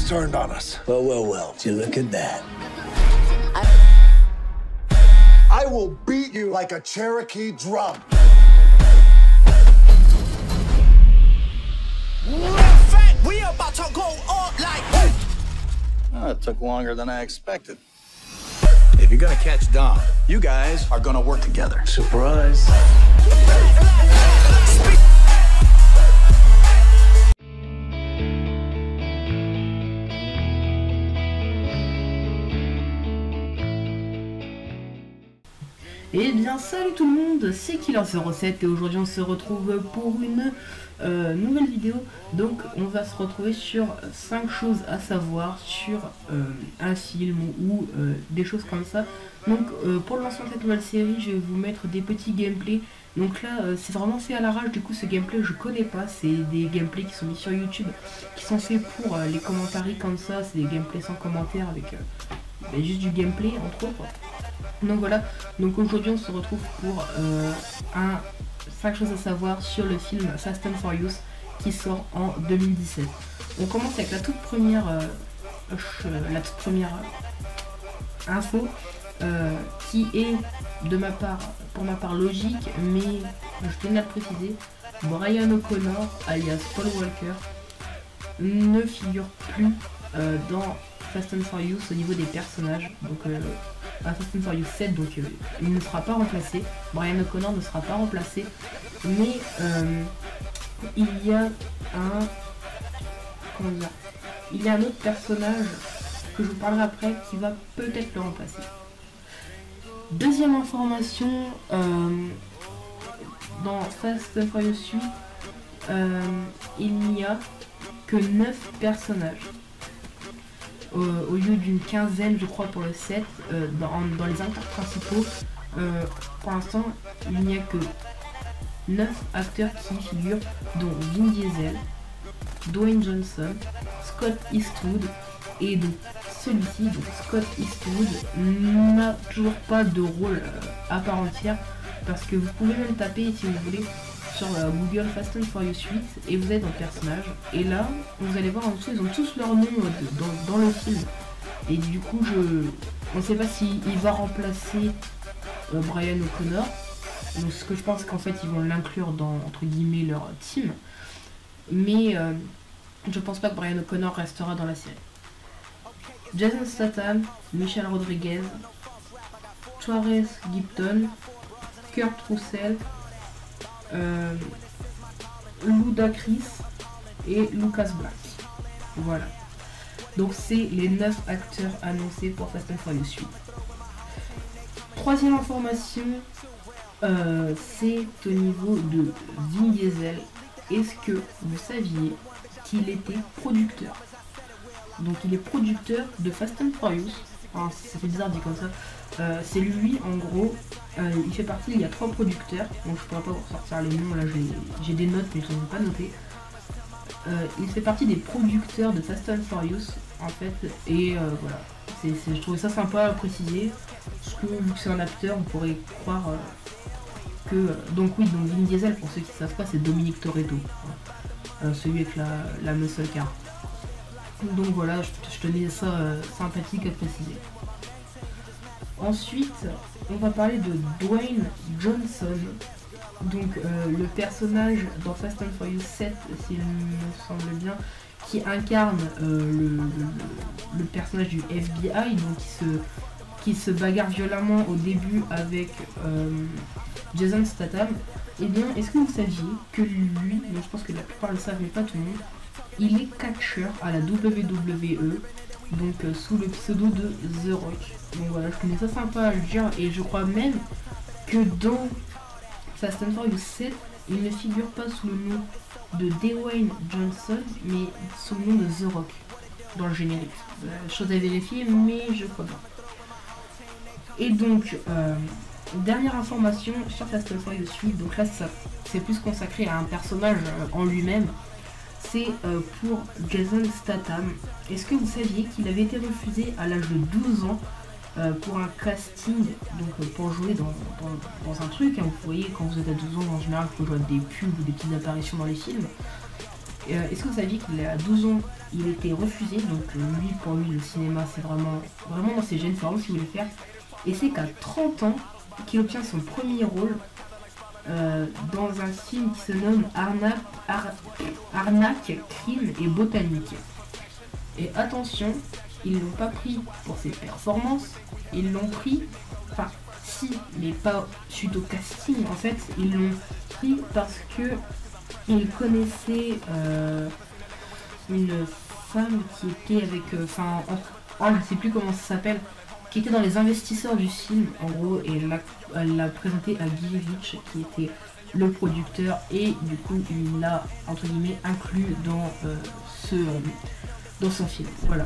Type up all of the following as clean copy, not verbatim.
has turned on us. Well, well, well. Would you look at that? I will beat you like a Cherokee drum. We about to go up like. Oh, it took longer than I expected. If you're gonna catch Dom, you guys are gonna work together. Surprise. Et bien salut tout le monde, c'est Killer07 et aujourd'hui on se retrouve pour une nouvelle vidéo. Donc on va se retrouver sur 5 choses à savoir sur un film ou des choses comme ça. Donc pour le lancement de cette nouvelle série, je vais vous mettre des petits gameplays. Donc là c'est vraiment fait à l'arrache, du coup ce gameplay je connais pas, c'est des gameplays qui sont mis sur YouTube, qui sont faits pour les commentaires comme ça, c'est des gameplays sans commentaires avec juste du gameplay entre autres. Donc voilà, donc aujourd'hui on se retrouve pour 5 choses à savoir sur le film Fast and Furious qui sort en 2017. On commence avec la toute première info qui est pour ma part logique, mais je tenais à le préciser. Brian O'Connor alias Paul Walker ne figure plus dans Fast and Furious au niveau des personnages, donc à Fast and Furious 7, donc il ne sera pas remplacé, Brian O'Connor ne sera pas remplacé, mais il y a un autre personnage que je vous parlerai après qui va peut-être le remplacer. Deuxième information, dans Fast and Furious 8, il n'y a que 9 personnages. Au lieu d'une quinzaine je crois pour le 7, dans les acteurs principaux, pour l'instant il n'y a que 9 acteurs qui figurent, dont Vin Diesel, Dwayne Johnson, Scott Eastwood, et donc celui-ci, donc Scott Eastwood, n'a toujours pas de rôle à part entière, parce que vous pouvez même taper si vous voulez sur Google Fast and Furious 8 et vous êtes dans le personnage, et là vous allez voir en dessous ils ont tous leur nom dans le film, et du coup on ne sait pas s'il va remplacer Brian O'Connor, donc ce que je pense qu'en fait ils vont l'inclure dans entre guillemets leur team, mais je pense pas que Brian O'Connor restera dans la série. Jason Statham, Michelle Rodriguez, Therese Gibson, Kurt Russell, Ludacris et Lucas Black. Voilà. Donc c'est les 9 acteurs annoncés pour Fast and Furious 8. Troisième information, c'est au niveau de Vin Diesel. Est-ce que vous saviez qu'il était producteur? Donc il est producteur de Fast and Furious. Alors, ça fait bizarre dit comme ça. C'est lui en gros, il fait partie, il y a 3 producteurs, donc je pourrais pas vous ressortir les noms, là j'ai des notes mais je ne les ai pas notées. Il fait partie des producteurs de Fast and Furious en fait, et voilà, je trouvais ça sympa à préciser, parce que vu que c'est un acteur on pourrait croire que... donc oui, donc Vin Diesel, pour ceux qui ne savent pas, c'est Dominic Toretto, celui avec la muscle car. Donc voilà, je tenais ça sympathique à préciser. Ensuite, on va parler de Dwayne Johnson, donc le personnage dans Fast and Furious 7, s'il me semble bien, qui incarne le personnage du FBI, donc qui se bagarre violemment au début avec Jason Statham. Et bien, est-ce que vous saviez que lui, donc je pense que la plupart le savent mais pas tout le monde, il est catcheur à la WWE, donc sous le pseudo de The Rock. Donc voilà, je trouvais ça sympa à le dire, et je crois même que dans Fast and Furious 7, il ne figure pas sous le nom de Dwayne Johnson, mais sous le nom de The Rock, dans le générique. Chose à vérifier, mais je crois pas. Et donc, dernière information sur Fast and Furious 8, donc là c'est plus consacré à un personnage en lui-même. C'est pour Jason Statham. Est-ce que vous saviez qu'il avait été refusé à l'âge de 12 ans pour un casting, donc pour jouer dans un truc, hein, vous voyez quand vous êtes à 12 ans en général il faut jouer des pubs ou des petites apparitions dans les films, Est-ce que vous saviez qu'il a 12 ans, il était refusé, donc lui, pour lui, le cinéma, c'est vraiment dans ses gènes, c'est vraiment ce qu'il voulait faire. Et c'est qu'à 30 ans qu'il obtient son premier rôle dans un film qui se nomme Arnaque, crime et botanique. Et attention, ils l'ont pas pris pour ses performances, ils l'ont pris, enfin si, mais pas suite au casting en fait, ils l'ont pris parce que ils connaissaient une femme qui était avec, je sais plus comment ça s'appelle, qui était dans les investisseurs du film en gros, et elle l'a présenté à Guy Ritchie qui était le producteur, et du coup il l'a entre guillemets inclus dans son film. Voilà.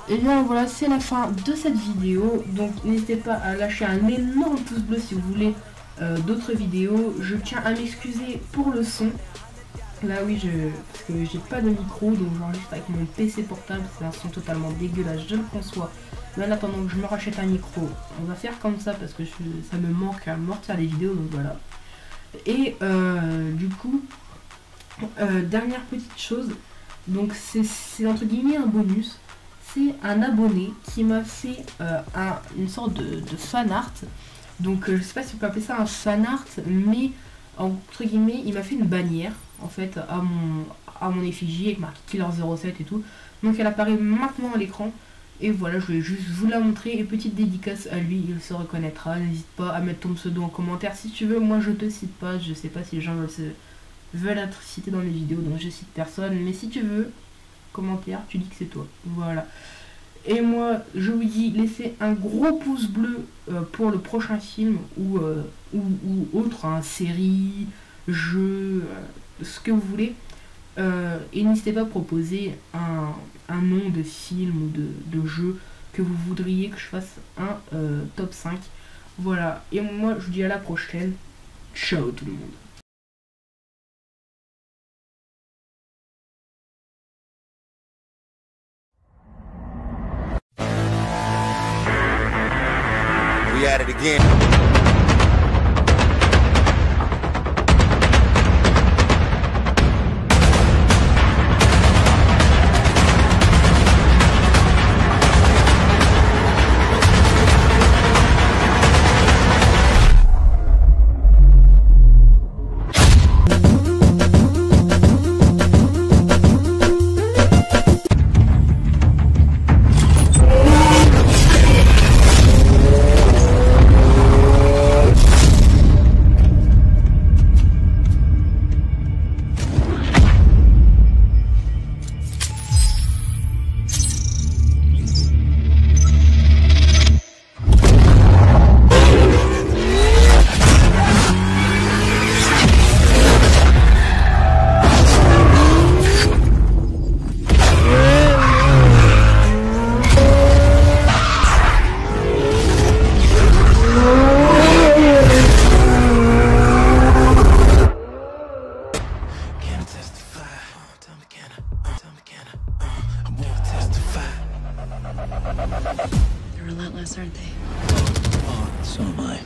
Et bien voilà, c'est la fin de cette vidéo, donc n'hésitez pas à lâcher un énorme pouce bleu si vous voulez d'autres vidéos. Je tiens à m'excuser pour le son. Là oui, parce que j'ai pas de micro, donc j'enregistre avec mon PC portable, c'est un son totalement dégueulasse, je le conçois. Mais en attendant que je me rachète un micro, on va faire comme ça parce que ça me manque à mort de faire des vidéos, donc voilà. Et du coup, dernière petite chose, donc c'est entre guillemets un bonus. C'est un abonné qui m'a fait une sorte de fan art. Donc je sais pas si on peut appeler ça un fan art, mais entre guillemets il m'a fait une bannière en fait à mon effigie avec marqué Killer 07 et tout. Donc elle apparaît maintenant à l'écran. Et voilà, je voulais juste vous la montrer. Et petite dédicace à lui, il se reconnaîtra. N'hésite pas à mettre ton pseudo en commentaire si tu veux. Moi je te cite pas, je sais pas si les gens veulent être cités dans mes vidéos, donc je cite personne. Mais si tu veux, commentaire, tu dis que c'est toi. Voilà. Et moi, je vous dis, laissez un gros pouce bleu pour le prochain film ou autre, hein, série, jeu, ce que vous voulez. Et n'hésitez pas à proposer un nom de film ou de jeu que vous voudriez que je fasse un top 5. Voilà. Et moi, je vous dis à la prochaine. Ciao tout le monde. We at it again. They're relentless, aren't they? So am I.